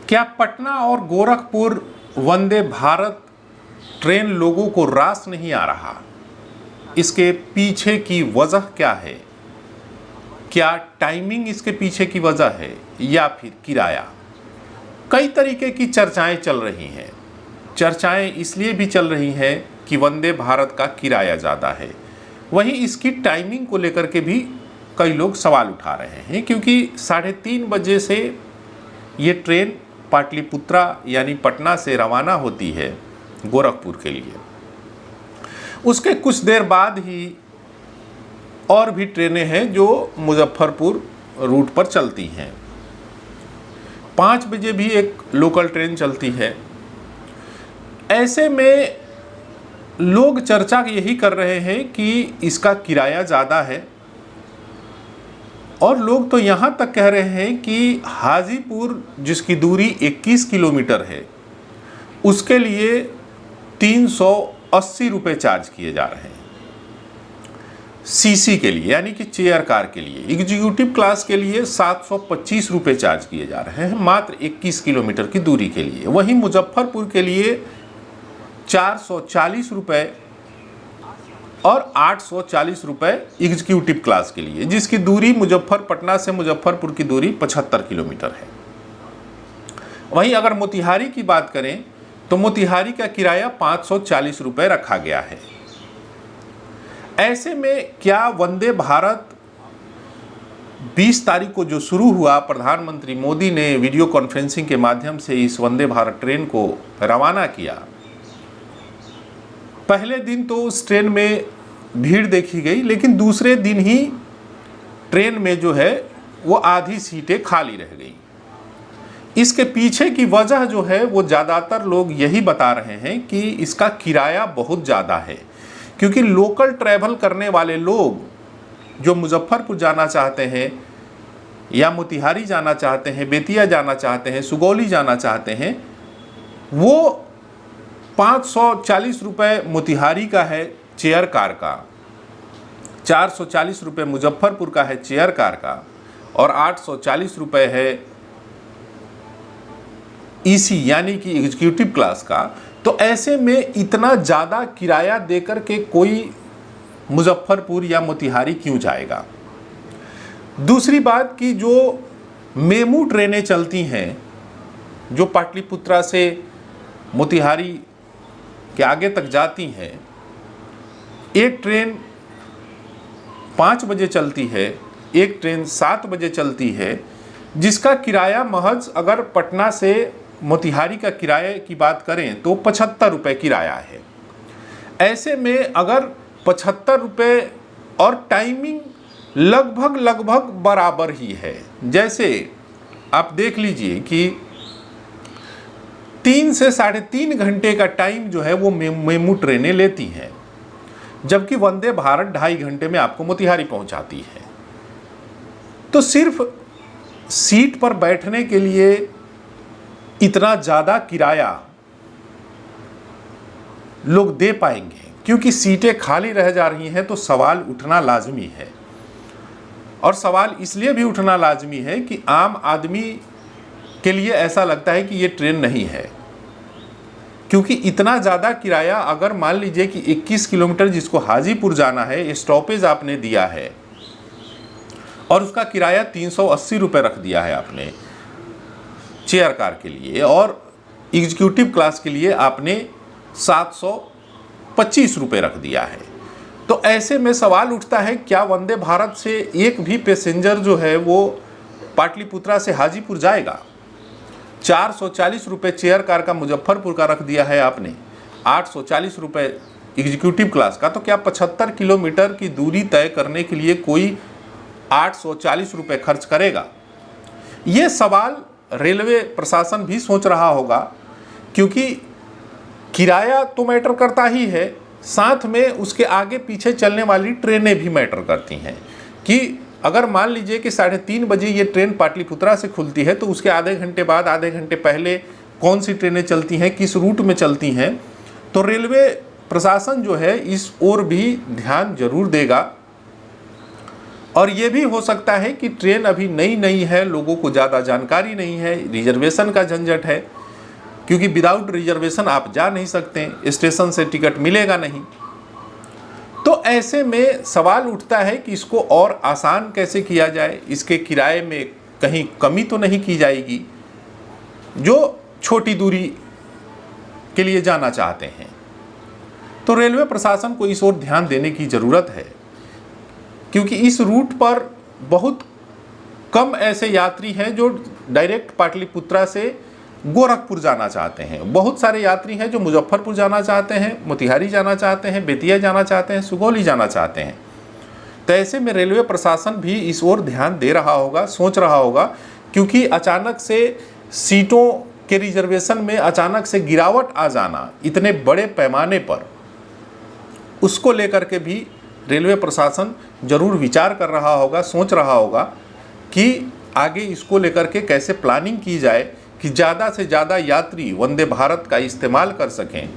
क्या पटना और गोरखपुर वंदे भारत ट्रेन लोगों को रास नहीं आ रहा? इसके पीछे की वजह क्या है? क्या टाइमिंग इसके पीछे की वजह है या फिर किराया? कई तरीके की चर्चाएं चल रही हैं। चर्चाएं इसलिए भी चल रही हैं कि वंदे भारत का किराया ज़्यादा है, वहीं इसकी टाइमिंग को लेकर के भी कई लोग सवाल उठा रहे हैं, क्योंकि 3:30 बजे से ये ट्रेन पाटलिपुत्रा यानी पटना से रवाना होती है गोरखपुर के लिए। उसके कुछ देर बाद ही और भी ट्रेनें हैं जो मुजफ्फरपुर रूट पर चलती हैं। 5 बजे भी एक लोकल ट्रेन चलती है। ऐसे में लोग चर्चा यही कर रहे हैं कि इसका किराया ज़्यादा है, और लोग तो यहाँ तक कह रहे हैं कि हाजीपुर जिसकी दूरी 21 किलोमीटर है उसके लिए 380 रुपये चार्ज किए जा रहे हैं। सीसी के लिए यानी कि चेयर कार के लिए, एग्जीक्यूटिव क्लास के लिए 725 रुपये चार्ज किए जा रहे हैं मात्र 21 किलोमीटर की दूरी के लिए। वहीं मुजफ्फरपुर के लिए 440 रुपये और 840 रुपये एग्जीक्यूटिव क्लास के लिए, जिसकी दूरी पटना से मुजफ्फरपुर की दूरी 75 किलोमीटर है। वहीं अगर मोतिहारी की बात करें तो मोतिहारी का किराया 540 रुपये रखा गया है। ऐसे में क्या वंदे भारत 20 तारीख को जो शुरू हुआ, प्रधानमंत्री मोदी ने वीडियो कॉन्फ्रेंसिंग के माध्यम से इस वंदे भारत ट्रेन को रवाना किया। पहले दिन तो उस ट्रेन में भीड़ देखी गई, लेकिन दूसरे दिन ही ट्रेन में जो है वो आधी सीटें खाली रह गई। इसके पीछे की वजह जो है वो ज़्यादातर लोग यही बता रहे हैं कि इसका किराया बहुत ज़्यादा है, क्योंकि लोकल ट्रैवल करने वाले लोग जो मुजफ्फरपुर जाना चाहते हैं या मोतिहारी जाना चाहते हैं, बेतिया जाना चाहते हैं, सुगौली जाना चाहते हैं, वो 540 रुपये मोतिहारी का है चेयर कार का, 440 रुपये मुजफ्फरपुर का है चेयर कार का, और 840 रुपये है ईसी यानी कि एग्जीक्यूटिव क्लास का। तो ऐसे में इतना ज़्यादा किराया देकर के कोई मुजफ्फरपुर या मोतिहारी क्यों जाएगा? दूसरी बात कि जो मेमू ट्रेनें चलती हैं जो पाटलिपुत्रा से मोतिहारी के आगे तक जाती हैं, एक ट्रेन 5 बजे चलती है, एक ट्रेन 7 बजे चलती है, जिसका किराया महज अगर पटना से मोतिहारी का किराए की बात करें तो 75 रुपये किराया है। ऐसे में अगर 75 रुपये और टाइमिंग लगभग बराबर ही है, जैसे आप देख लीजिए कि 3 से 3.5 घंटे का टाइम जो है वो मेमू ट्रेनें लेती हैं, जबकि वंदे भारत 2.5 घंटे में आपको मोतिहारी पहुंचाती है। तो सिर्फ सीट पर बैठने के लिए इतना ज़्यादा किराया लोग दे पाएंगे? क्योंकि सीटें खाली रह जा रही हैं तो सवाल उठना लाजमी है। और सवाल इसलिए भी उठना लाजमी है कि आम आदमी के लिए ऐसा लगता है कि ये ट्रेन नहीं है, क्योंकि इतना ज़्यादा किराया अगर मान लीजिए कि 21 किलोमीटर जिसको हाजीपुर जाना है, स्टॉपेज आपने दिया है और उसका किराया 380 रुपये रख दिया है आपने चेयर कार के लिए, और एग्जीक्यूटिव क्लास के लिए आपने 725 रुपये रख दिया है। तो ऐसे में सवाल उठता है, क्या वंदे भारत से एक भी पैसेंजर जो है वो पाटलिपुत्रा से हाजीपुर जाएगा? 440 रुपये चेयर कार का मुजफ्फरपुर का रख दिया है आपने, 840 रुपये एग्जीक्यूटिव क्लास का। तो क्या 75 किलोमीटर की दूरी तय करने के लिए कोई 840 रुपये खर्च करेगा? ये सवाल रेलवे प्रशासन भी सोच रहा होगा, क्योंकि किराया तो मैटर करता ही है, साथ में उसके आगे पीछे चलने वाली ट्रेनें भी मैटर करती हैं। कि अगर मान लीजिए कि 3:30 बजे ये ट्रेन पाटलिपुत्रा से खुलती है तो उसके आधे घंटे बाद, आधे घंटे पहले कौन सी ट्रेनें चलती हैं, किस रूट में चलती हैं, तो रेलवे प्रशासन जो है इस ओर भी ध्यान जरूर देगा। और ये भी हो सकता है कि ट्रेन अभी नई नई है, लोगों को ज़्यादा जानकारी नहीं है, रिजर्वेशन का झंझट है, क्योंकि विदाउट रिजर्वेशन आप जा नहीं सकते, स्टेशन से टिकट मिलेगा नहीं। तो ऐसे में सवाल उठता है कि इसको और आसान कैसे किया जाए, इसके किराए में कहीं कमी तो नहीं की जाएगी जो छोटी दूरी के लिए जाना चाहते हैं। तो रेलवे प्रशासन को इस ओर ध्यान देने की ज़रूरत है, क्योंकि इस रूट पर बहुत कम ऐसे यात्री हैं जो डायरेक्ट पाटलिपुत्रा से गोरखपुर जाना चाहते हैं। बहुत सारे यात्री हैं जो मुजफ्फरपुर जाना चाहते हैं, मोतिहारी जाना चाहते हैं, बेतिया जाना चाहते हैं, सुगौली जाना चाहते हैं। तो ऐसे में रेलवे प्रशासन भी इस ओर ध्यान दे रहा होगा, सोच रहा होगा, क्योंकि अचानक से सीटों के रिजर्वेशन में अचानक से गिरावट आ जाना इतने बड़े पैमाने पर, उसको लेकर के भी रेलवे प्रशासन जरूर विचार कर रहा होगा, सोच रहा होगा कि आगे इसको लेकर के कैसे प्लानिंग की जाए कि ज़्यादा से ज़्यादा यात्री वंदे भारत का इस्तेमाल कर सकें।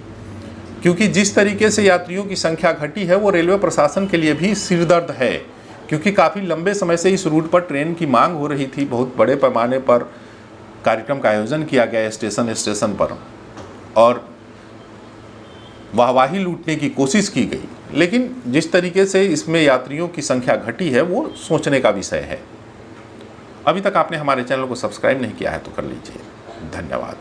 क्योंकि जिस तरीके से यात्रियों की संख्या घटी है वो रेलवे प्रशासन के लिए भी सिरदर्द है, क्योंकि काफ़ी लंबे समय से इस रूट पर ट्रेन की मांग हो रही थी। बहुत बड़े पैमाने पर कार्यक्रम का आयोजन किया गया स्टेशन स्टेशन पर और वाहवाही लूटने की कोशिश की गई, लेकिन जिस तरीके से इसमें यात्रियों की संख्या घटी है वो सोचने का विषय है। अभी तक आपने हमारे चैनल को सब्सक्राइब नहीं किया है तो कर लीजिए। धन्यवाद।